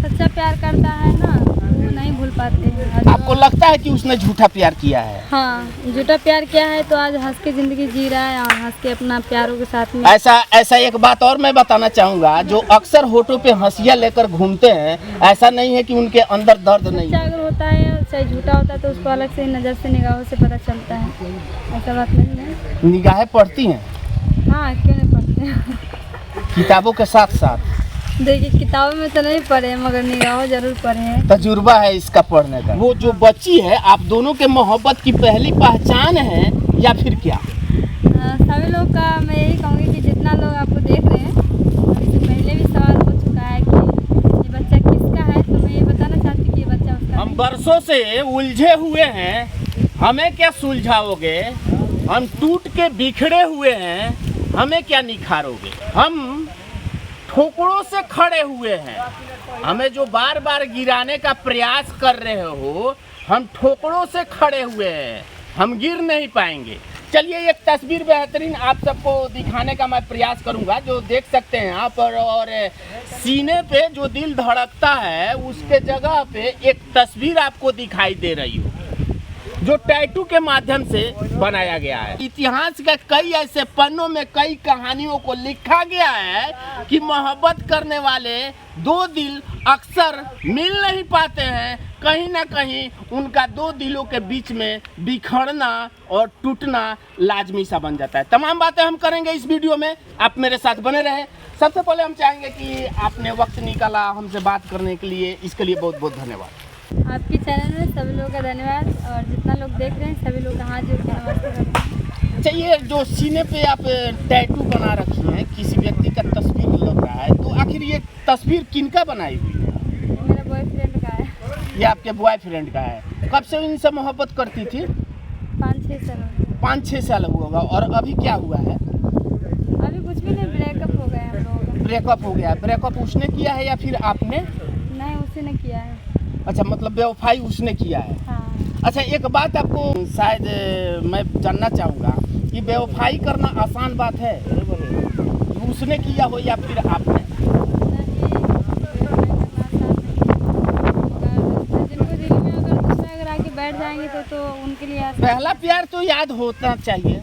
सच्चा प्यार करता है ना वो नहीं भूल पाते हैं। आपको लगता है कि उसने झूठा प्यार किया है? हाँ, झूठा प्यार किया है तो आज हंस के ज़िंदगी जी रहा है और हंस के अपना प्यारों के साथ में। ऐसा एक बात और मैं बताना चाहूँगा, जो अक्सर होठों पे हंसियाँ लेकर घूमते हैं, ऐसा नहीं है कि उनके अंदर दर्द नहीं सच्चा है। अगर होता है चाहे झूठा होता है तो उसको अलग से नज़र से निगाहों से पता चलता है, ऐसा बात नहीं है। निगाहें पड़ती हैं हाँ, क्यों नहीं पढ़ते हैं। किताबों के साथ साथ? देखिए किताबों में तो नहीं पढ़े मगर निगाहों जरूर पढ़े हैं। तजुर्बा है इसका पढ़ने का। वो जो बच्ची है आप दोनों के मोहब्बत की पहली पहचान है या फिर क्या? सभी लोग का मैं यही कहूँगी कि जितना लोग आपको देख रहे हैं, इससे पहले भी सवाल हो चुका है कि ये बच्चा किसका है, तो मैं ये बताना चाहती हूँ कि ये बच्चा उसका हम नहीं। बरसों से उलझे हुए हैं, हमें क्या सुलझाओगे? हम टूट के बिखरे हुए हैं, हमें क्या निखारोगे? हम ठोकरों से खड़े हुए हैं, हमें जो बार बार गिराने का प्रयास कर रहे हो, हम ठोकरों से खड़े हुए हैं, हम गिर नहीं पाएंगे। चलिए एक तस्वीर बेहतरीन आप सबको दिखाने का मैं प्रयास करूंगा, जो देख सकते हैं आप और सीने पे जो दिल धड़कता है उसके जगह पे एक तस्वीर आपको दिखाई दे रही हो, जो टैटू के माध्यम से बनाया गया है। इतिहास के कई ऐसे पन्नों में कई कहानियों को लिखा गया है कि मोहब्बत करने वाले दो दिल अक्सर मिल नहीं पाते हैं, कहीं ना कहीं उनका दो दिलों के बीच में बिखरना और टूटना लाजमी सा बन जाता है। तमाम बातें हम करेंगे इस वीडियो में, आप मेरे साथ बने रहें। सबसे पहले हम चाहेंगे कि आपने वक्त निकाला हमसे बात करने के लिए, इसके लिए बहुत बहुत धन्यवाद। आपके चैनल में सभी लोगों का धन्यवाद और जितना लोग देख रहे हैं सभी लोग का हाथ जोड़ के नमस्ते करते हैं। अच्छा, ये जो सीने पे आप टैटू बना रखी हैं, किसी व्यक्ति का तस्वीर लग रहा है, तो आखिर ये तस्वीर किनका बनाई हुई है? ये मेरा बॉयफ्रेंड का है। ये आपके बॉयफ्रेंड का है। कब से इनसे मोहब्बत करती थी? 5-6 साल हो गए। 5-6 साल हुआ होगा। और अभी क्या हुआ है? अभी कुछ भी नहीं, ब्रेकअप हो गया हम लोगों का। ब्रेकअप हो गया। ब्रेकअप उसने किया है या फिर आपने? नहीं, उसी ने किया है। अच्छा, मतलब बेवफाई उसने किया है। हाँ। अच्छा, एक बात आपको शायद मैं जानना चाहूँगा कि बेवफाई करना आसान बात है? उसने किया हो या फिर आपने? नहीं, जिनको दिल में अगर दूसरा अगर आके बैठ जाएंगे तो उनके लिए आसान। पहला प्यार तो याद होना चाहिए।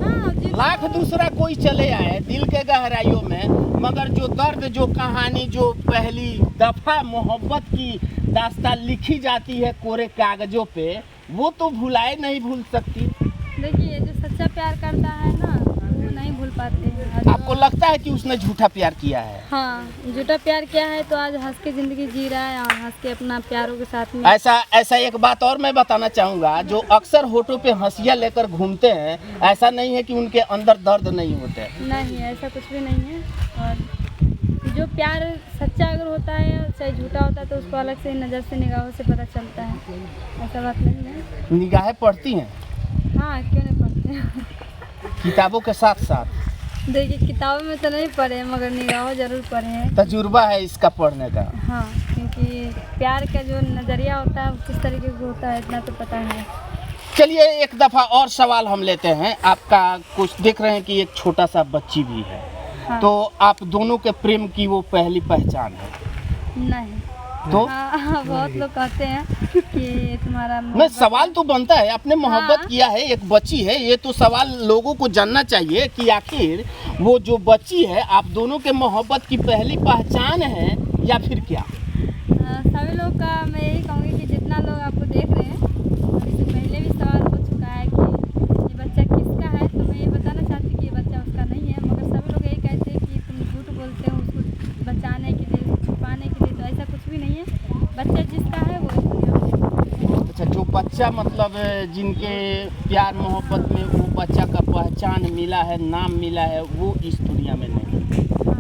हाँ, लाख दूसरा कोई चले आए दिल के गहराइयों में, मगर जो दर्द, जो कहानी, जो पहली दफा मोहब्बत की दास्तान लिखी जाती है कोरे कागजों पे, वो तो भुलाए नहीं भूल सकती। देखिए जो सच्चा प्यार करता है ना वो नहीं भूल पाते हैं। आपको लगता है कि उसने झूठा प्यार किया है? हाँ, झूठा प्यार किया है तो आज हंस के ज़िंदगी जी रहा है और हंस के अपना प्यारों के साथ में। ऐसा एक बात और मैं बताना चाहूँगा, जो अक्सर होठों पे हंसियाँ लेकर घूमते हैं, ऐसा नहीं है कि उनके अंदर दर्द नहीं होते। नहीं, ऐसा कुछ भी नहीं है। और जो प्यार सच्चा अगर होता है चाहे झूठा होता है तो उसको अलग से नज़र से निगाहों से पता चलता है, ऐसा बात नहीं है। निगाहें पड़ती हैं हाँ, क्यों नहीं पढ़ते हैं। किताबों के साथ साथ? देखिए किताबों में तो नहीं पढ़े मगर निगाहों जरूर पढ़े हैं। तजुर्बा है इसका पढ़ने का। हाँ, क्योंकि प्यार का जो नज़रिया होता है वो किस तरीके का होता है इतना तो पता है। चलिए एक दफ़ा और सवाल हम लेते हैं आपका। कुछ देख रहे हैं कि एक छोटा सा बच्ची भी है। हाँ। तो आप दोनों के प्रेम की वो पहली पहचान है? नहीं। तो हाँ, बहुत लोग कहते हैं कि तुम्हारा मैं सवाल तो बनता है, आपने मोहब्बत हाँ। किया है, एक बच्ची है, ये तो सवाल लोगों को जानना चाहिए कि आखिर वो जो बच्ची है आप दोनों के मोहब्बत की पहली पहचान है या फिर क्या? सभी लोग का मैं यही कहूँगी कि जितना लोग आपको देख रहे हैं, इससे पहले भी सवाल हो चुका है कि ये बच्चा किसका है, तो मैं ये बताना चाहती हूँ कि ये बच्चा उसका नहीं है, मगर सभी लोग यही कहते हैं कि तुम झूठ बोलते हो उसको बचाने के लिए, छुपाने के लिए, तो ऐसा कुछ भी नहीं है। बच्चा जिसका है वो इस दुनिया में। अच्छा, जो बच्चा मतलब जिनके प्यार मोहब्बत में वो बच्चा का पहचान मिला है, नाम मिला है, वो इस दुनिया में नहीं।